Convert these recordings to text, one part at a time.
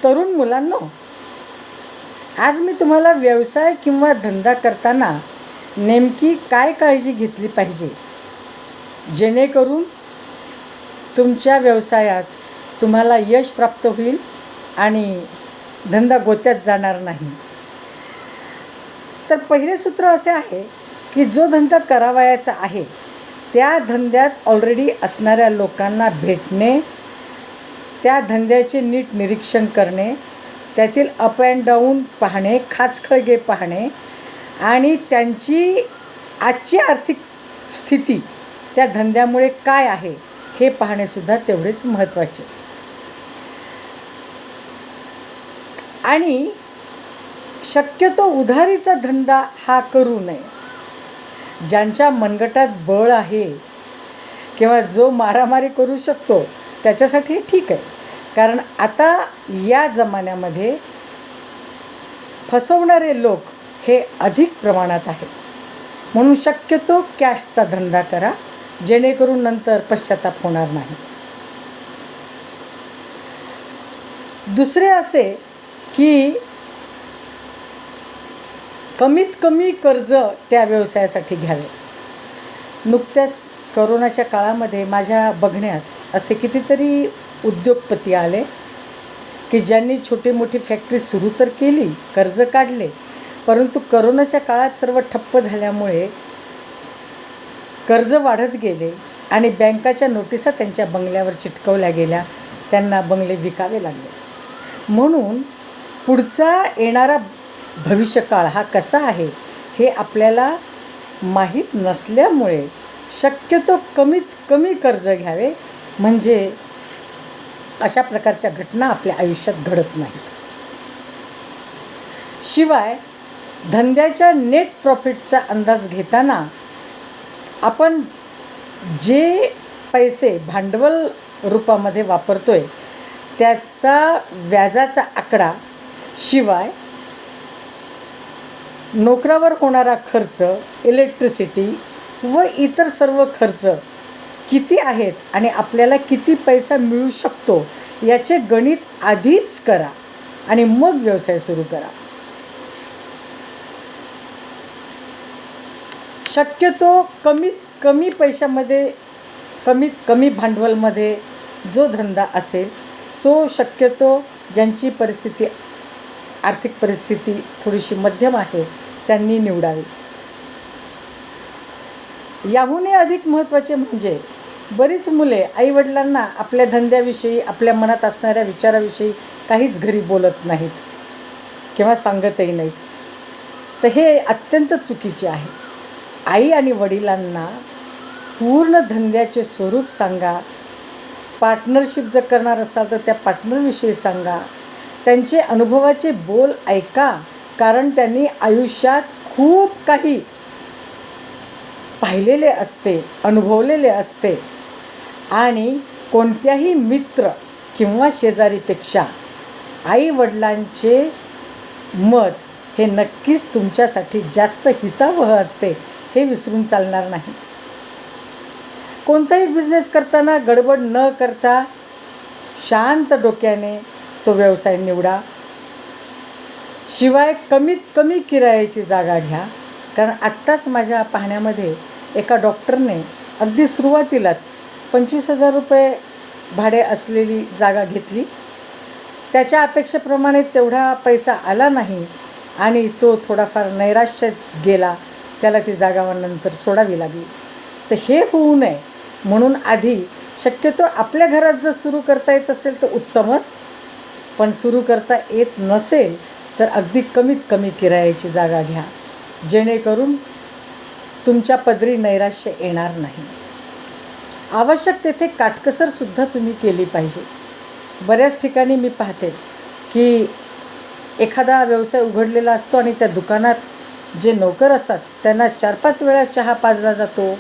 तरुण मुलांनो, आज मी तुम्हाला व्यवसाय किंवा धंदा करताना नेमकी काय काळजी घेतली पाहिजे जेणेकरून तुमच्या व्यवसायात तुम्हाला यश प्राप्त होईल आणि धंदा गोत्यात जाणार नाही. तर पहिले सूत्र असे आहे की जो धंदा करावयाचा आहे त्या धंद्यात ऑलरेडी असणाऱ्या लोकांना भेटणे, त्या धंद्याचे नीट निरीक्षण करणे, त्यातील अप अँड डाऊन पाहणे, खाचखळगे पाहणे आणि त्यांची आजची आर्थिक स्थिती त्या धंद्यामुळे काय आहे हे पाहणेसुद्धा तेवढेच महत्त्वाचे. आणि शक्यतो उधारीचा धंदा हा करू नये. ज्यांच्या मनगटात बळ आहे किंवा जो मारामारी करू शकतो त्याच्यासाठी ठीक आहे, कारण आता या जमान्यामध्ये फसवणारे लोक हे अधिक प्रमाणात आहेत. म्हणून शक्यतो कॅशचा धंदा करा जेणेकरून नंतर पश्चाताप होणार नाही. दुसरे असे की कमीत कमी कर्ज त्या व्यवसायासाठी घ्यावे. नुकत्याच करोनाच्या काळामध्ये माझ्या बघण्यात असे कितीतरी उद्योगपती आले की ज्यांनी छोटी मोठी फॅक्टरी सुरू तर केली, कर्ज काढले, परंतु करोनाच्या काळात सर्व ठप्प झाल्यामुळे कर्ज वाढत गेले आणि बँकाच्या नोटिसा त्यांच्या बंगल्यावर चिटकवल्या गेल्या. त्यांना बंगले विकावे लागले. म्हणून पुढचा येणारा भविष्यकाळ हा कसा आहे हे आपल्याला माहीत नसल्यामुळे शक्यतो कमीत कमी कर्ज घ्यावे, म्हणजे अशा प्रकारच्या घटना आपल्या आयुष्यात घडत नाहीत. शिवाय धंद्याच्या नेट प्रॉफिटचा अंदाज घेताना आपण जे पैसे भांडवल रूपामध्ये वापरतोय त्याचा व्याजाचा आकडा, शिवाय नोकरावर होणारा खर्च, इलेक्ट्रिसिटी व इतर सर्व खर्च किती आहेत आणि आपल्याला किती पैसा मिळू शकतो याचे गणित आधीच करा आणि मग व्यवसाय सुरू करा. शक्यतो कमीत कमी पैशामध्ये, कमीत कमी भांडवलमध्ये जो धंदा असेल तो शक्यतो ज्यांची परिस्थिती, आर्थिक परिस्थिती थोडीशी मध्यम आहे त्यांनी निवडावी. याहूनही अधिक महत्त्वाचे म्हणजे बरीच मुले आईवडिलांना आपल्या धंद्याविषयी, आपल्या मनात असणाऱ्या विचाराविषयी काहीच घरी बोलत नाहीत किंवा सांगतही नाहीत. तर हे अत्यंत चुकीचे आहे. आई आणि वडिलांना पूर्ण धंद्याचे स्वरूप सांगा. पार्टनरशिप जर करणार असाल तर त्या पार्टनरविषयी सांगा. त्यांचे अनुभवाचे बोल ऐका, कारण त्यांनी आयुष्यात खूप काही पाहिलेले असते, अनुभवलेले असते आणि कोणत्याही मित्र किंवा शेजारीपेक्षा आईवडिलांचे मत हे नक्कीच तुमच्यासाठी जास्त हितावह असते, हे विसरून चालणार नाही. कोणताही बिझनेस करताना गडबड न करता शांत डोक्याने तो व्यवसाय निवडा. शिवाय कमीत कमी किरायाची जागा घ्या, कारण आत्ताच माझ्या पाहण्यामध्ये एका डॉक्टरने अगदी सुरुवातीलाच 25,000 रुपये भाडे असलेली जागा घेतली. त्याच्या अपेक्षेप्रमाणे तेवढा पैसा आला नाही आणि तो थोडाफार नैराश्यात गेला. त्याला ती जागा नंतर सोडावी लागली. तर हे होऊ नये म्हणून आधी शक्यतो आपल्या घरात जर सुरू करता येत असेल तर उत्तमच, पण सुरू करता येत नसेल तर अगदी कमीत कमी किरायाची जागा घ्या जेणेकरून तुमच्या पदरी नैराश्य येणार नाही. आवश्यक तेथे काटकसरसुद्धा तुम्ही केली पाहिजे. बऱ्याच ठिकाणी मी पाहते की एखादा व्यवसाय उघडलेला असतो आणि त्या दुकानात जे नोकर असतात त्यांना 4-5 वेळा चहा पाजला जातो.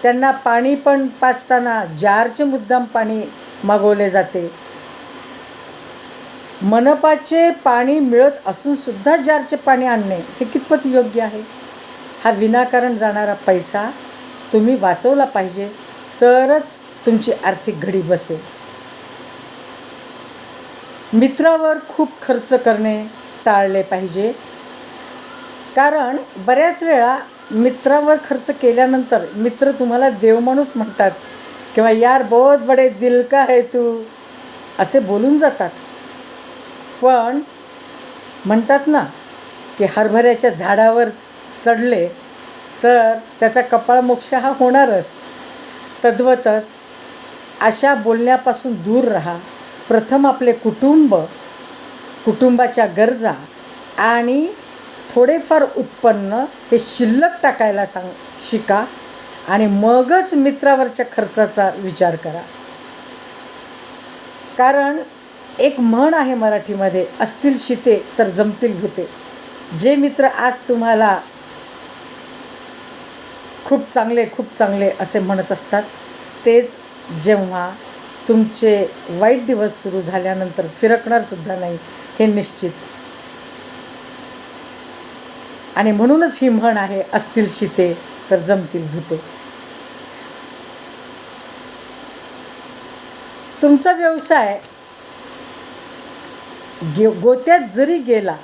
त्यांना पाणी पण पाजताना जारचे मुद्दाम पाणी मागवले जाते. मनपाचे पाणी मिळत असूनसुद्धा जारचे पाणी आणणे हे कितपत योग्य आहे? हा विनाकारण जाणारा पैसा तुम्ही वाचवला पाहिजे, तरच तुमची आर्थिक घडी बसेल. मित्रावर खूप खर्च करणे टाळले पाहिजे, कारण बऱ्याच वेळा मित्रावर खर्च केल्यानंतर मित्र तुम्हाला देवमाणूस म्हणतात किंवा यार बहुत बडे दिल का है तू असे बोलून जातात. पण म्हणतात ना की हरभऱ्याच्या झाडावर चढले तर त्याचा कपाळमोक्ष हा होणारच. तद्वतच अशा बोलण्यापासून दूर राहा. प्रथम आपले कुटुंबाच्या गरजा आणि थोडेफार उत्पन्न हे शिल्लक टाकायला शिका आणि मगच मित्रावरच्या खर्चाचा विचार करा. कारण एक म्हण आहे मराठीमध्ये, असतील शिते तर जमतील भुते. जे मित्र आज तुम्हाला खूप चांगले असे म्हणत असतात, तेच जेव्हा तुमचे वाईट दिवस सुरू झाल्यानंतर फिरकणारसुद्धा नाही हे निश्चित. आणि म्हणूनच ही म्हण आहे, असतील शिते तर जमतील भुते. तुमचा व्यवसाय गोत्यात जरी गेला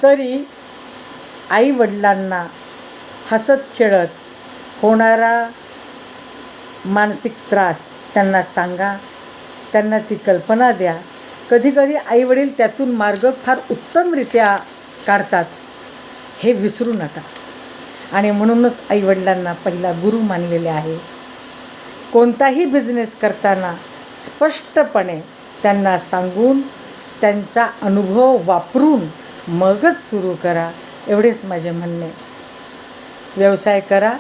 तरी आईवडिलांना हसत खेळत होणारा मानसिक त्रास त्यांना सांगा, त्यांना ती कल्पना द्या. कधीकधी आईवडील त्यातून मार्ग फार उत्तमरित्या काढतात, हे विसरू नका. आणि म्हणूनच आईवडिलांना पहिला गुरु मानलेले आहे. कोणताही बिझनेस करताना स्पष्टपणे त्यांना सांगून त्यांचा अनुभव वापरून मगच सुरू करा, एवढेच माझे म्हणणे. व्यवसाय करा,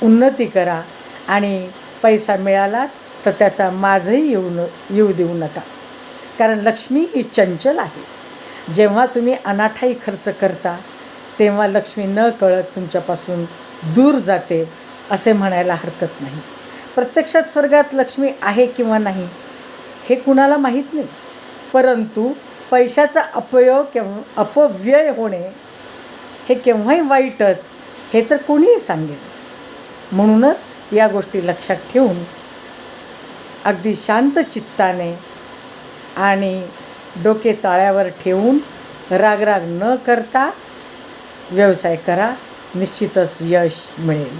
उन्नती करा आणि पैसा मिळालाच तर त्याचा माझही येऊ देऊ नका. कारण लक्ष्मी ही चंचल आहे. जेव्हा तुम्ही अनाठाई खर्च करता तेव्हा लक्ष्मी न कळत तुमच्यापासून दूर जाते असे म्हणायला हरकत नाही. प्रत्यक्षात स्वर्गात लक्ष्मी आहे किंवा नाही हे कुणाला माहीत नाही, परंतु पैशाचा अपव्यय होणे हे केव्हाही वाईटच हे तर कोणीही सांगेल. म्हणूनच या गोष्टी लक्षात ठेवून अगदी शांत चित्ताने आणि डोके ताळ्यावर ठेवून रागराग न करता व्यवसाय करा, निश्चितच यश मिळेल.